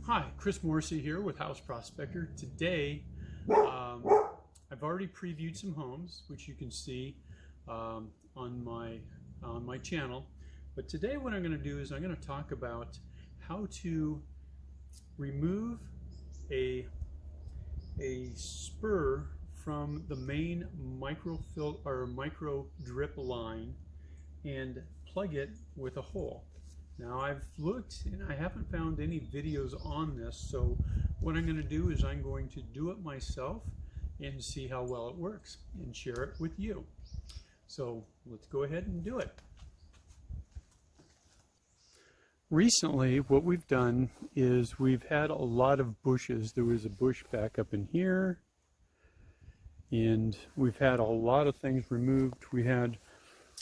Hi, Chris Morrissey here with House Prospector. Today, I've already previewed some homes, which you can see on my channel. But today, what I'm going to do is I'm going to talk about how to remove a spur from the main micro drip line and plug it with a hole. Now I've looked and I haven't found any videos on this, so what I'm going to do is I'm going to do it myself and see how well it works and share it with you. So let's go ahead and do it. Recently what we've done is we've had a lot of bushes. There was a bush back up in here, and we've had a lot of things removed. We had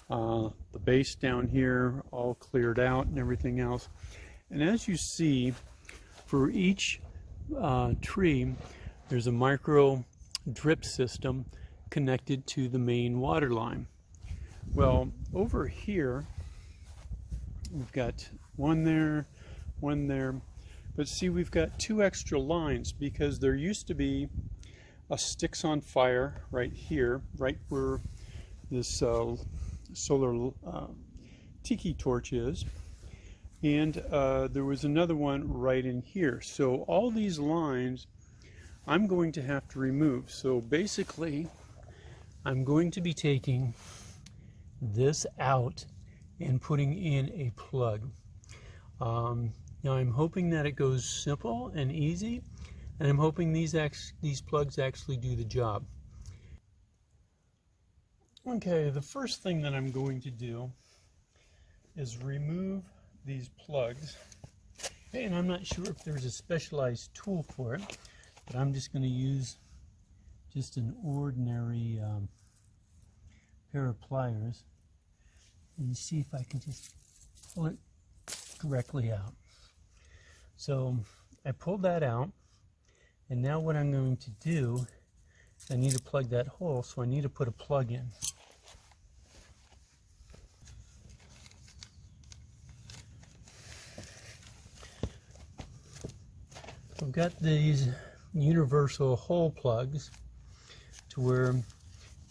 the base down here all cleared out and everything else. And as you see, for each tree, there's a micro drip system connected to the main water line. Well, over here, we've got one there, but see, we've got two extra lines because there used to be a sticks on fire right here, right where this solar tiki torch is, and there was another one right in here. So all these lines I'm going to have to remove. So basically I'm going to be taking this out and putting in a plug. Now I'm hoping that it goes simple and easy, and I'm hoping these plugs actually do the job. Okay, the first thing that I'm going to do is remove these plugs. And I'm not sure if there's a specialized tool for it, but I'm just going to use just an ordinary pair of pliers and see if I can just pull it correctly out. So I pulled that out, and now what I'm going to do, I need to plug that hole, so I need to put a plug in. I've got these universal hole plugs to where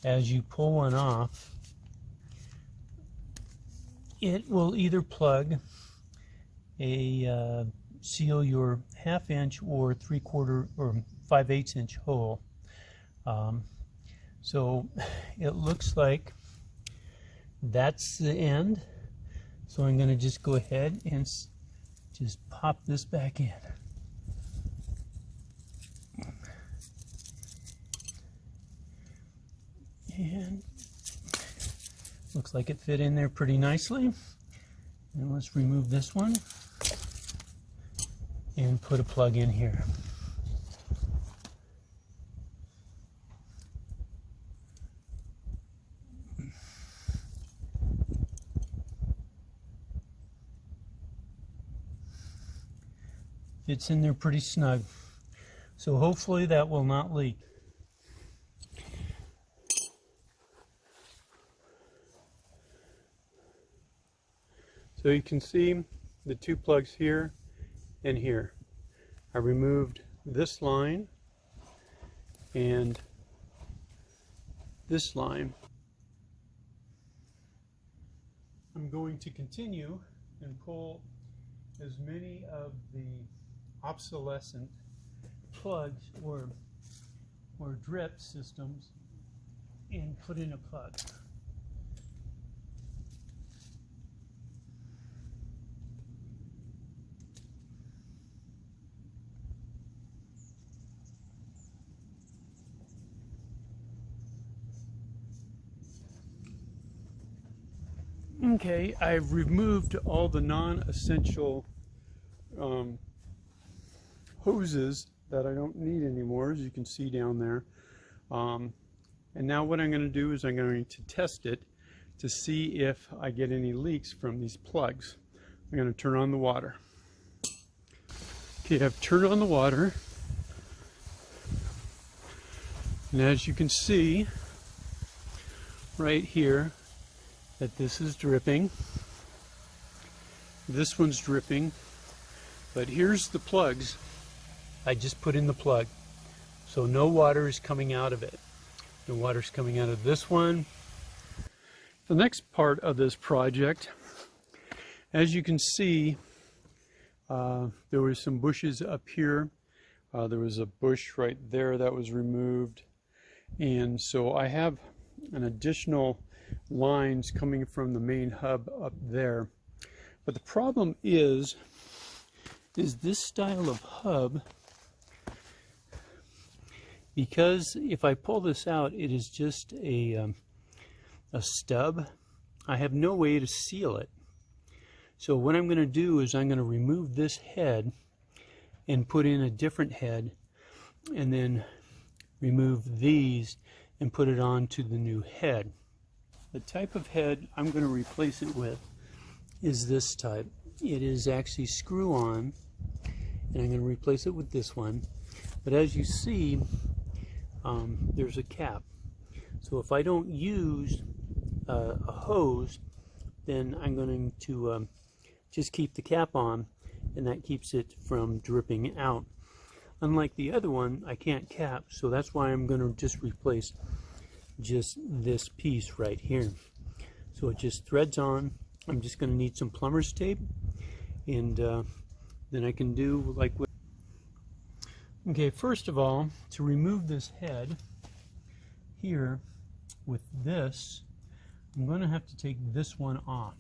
as you pull one off, it will either plug a seal your 1/2 inch or 3/4 or 5/8 inch hole. So it looks like that's the end. So I'm going to just go ahead and just pop this back in. And looks like it fit in there pretty nicely. And let's remove this one and put a plug in here. Fits in there pretty snug. So hopefully that will not leak. So you can see the two plugs here and here. I removed this line and this line. I'm going to continue and pull as many of the obsolescent plugs or drip systems and put in a plug. Okay, I've removed all the non-essential hoses that I don't need anymore, as you can see down there. And now what I'm going to do is I'm going to test it to see if I get any leaks from these plugs. I'm going to turn on the water. Okay, I've turned on the water, and as you can see right here, that this is dripping. This one's dripping. But here's the plugs. I just put in the plug. So no water is coming out of it. No water is coming out of this one. The next part of this project, as you can see, there was some bushes up here. There was a bush right there that was removed. And so I have an additional lines coming from the main hub up there. But the problem is this style of hub, because if I pull this out, it is just a stub. I have no way to seal it. So what I'm going to do is I'm going to remove this head and put in a different head, and then remove these and put it onto the new head. The type of head I'm going to replace it with is this type. It is actually screw on, and I'm going to replace it with this one. But as you see, there's a cap. So if I don't use a hose, then I'm going to just keep the cap on, and that keeps it from dripping out. Unlike the other one, I can't cap, so that's why I'm going to just replace just this piece right here. So it just threads on. I'm just going to need some plumber's tape, and then I can do like what. Okay, first of all, to remove this head here with this, I'm going to have to take this one off.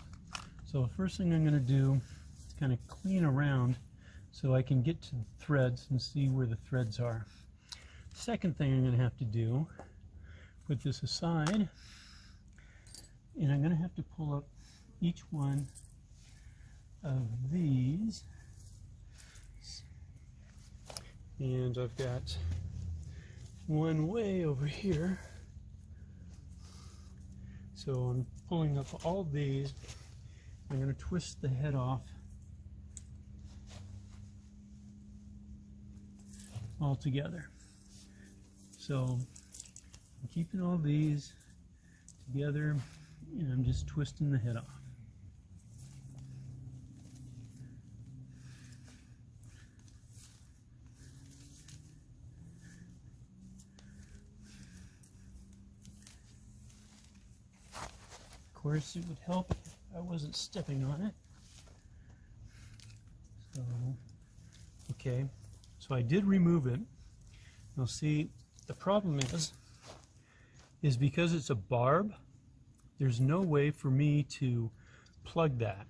So the first thing I'm going to do is kind of clean around so I can get to the threads and see where the threads are. Second thing I'm going to have to do, put this aside, and I'm going to have to pull up each one of these. And I've got one way over here. So I'm pulling up all these. I'm going to twist the head off all together. So I'm keeping all these together, and I'm just twisting the head off. Of course, it would help if I wasn't stepping on it. So, okay, so I did remove it. Now see, the problem is because it's a barb, there's no way for me to plug that.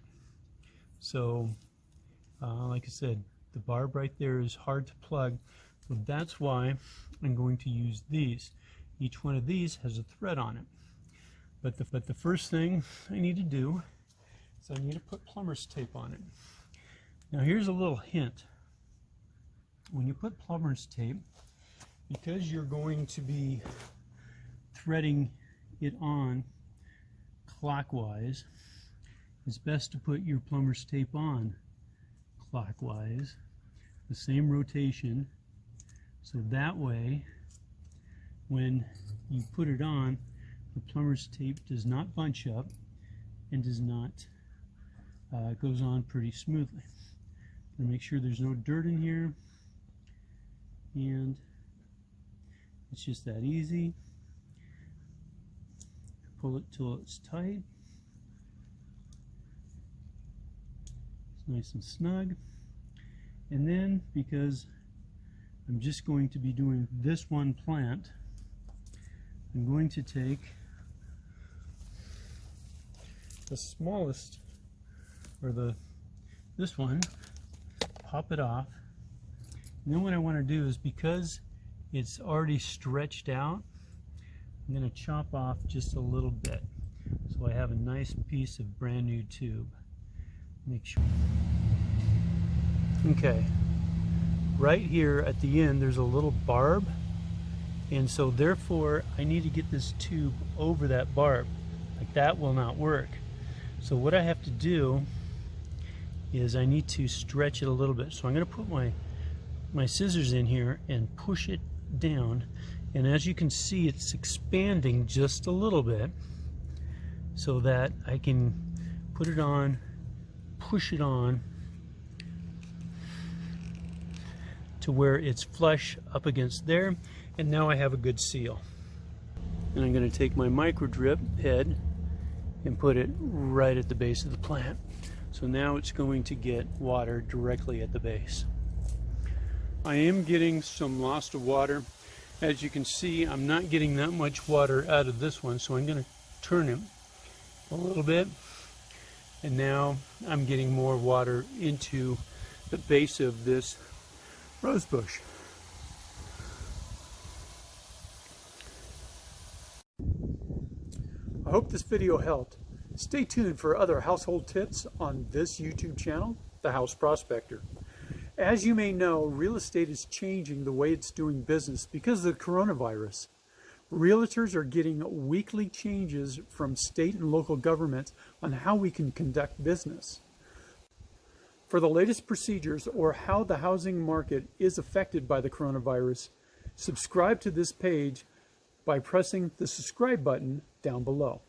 So, like I said, the barb right there is hard to plug. So that's why I'm going to use these. Each one of these has a thread on it. But the first thing I need to do is I need to put plumber's tape on it. Now here's a little hint. When you put plumber's tape, because you're going to be threading it on clockwise, it's best to put your plumber's tape on clockwise, the same rotation, so that way when you put it on, the plumber's tape does not bunch up and does not goes on pretty smoothly. And make sure there's no dirt in here, and it's just that easy. Pull it till it's tight. It's nice and snug. And then, because I'm just going to be doing this one plant, I'm going to take the smallest, or this one, pop it off. And then what I want to do is, because it's already stretched out, I'm going to chop off just a little bit so I have a nice piece of brand new tube. Make sure. Okay, right here at the end there's a little barb, and so therefore I need to get this tube over that barb. Like that will not work. So what I have to do is I need to stretch it a little bit. So I'm going to put my scissors in here and push it down, and as you can see, it's expanding just a little bit so that I can put it on, push it on, to where it's flush up against there, and now I have a good seal. And I'm going to take my micro drip head and put it right at the base of the plant. So now it's going to get water directly at the base. I am getting some loss of water. As you can see, I'm not getting that much water out of this one, so I'm going to turn it a little bit, and now I'm getting more water into the base of this rose bush. I hope this video helped. Stay tuned for other household tips on this YouTube channel, The House Prospector. As you may know, real estate is changing the way it's doing business because of the coronavirus. Realtors are getting weekly changes from state and local governments on how we can conduct business. For the latest procedures or how the housing market is affected by the coronavirus, subscribe to this page by pressing the subscribe button down below.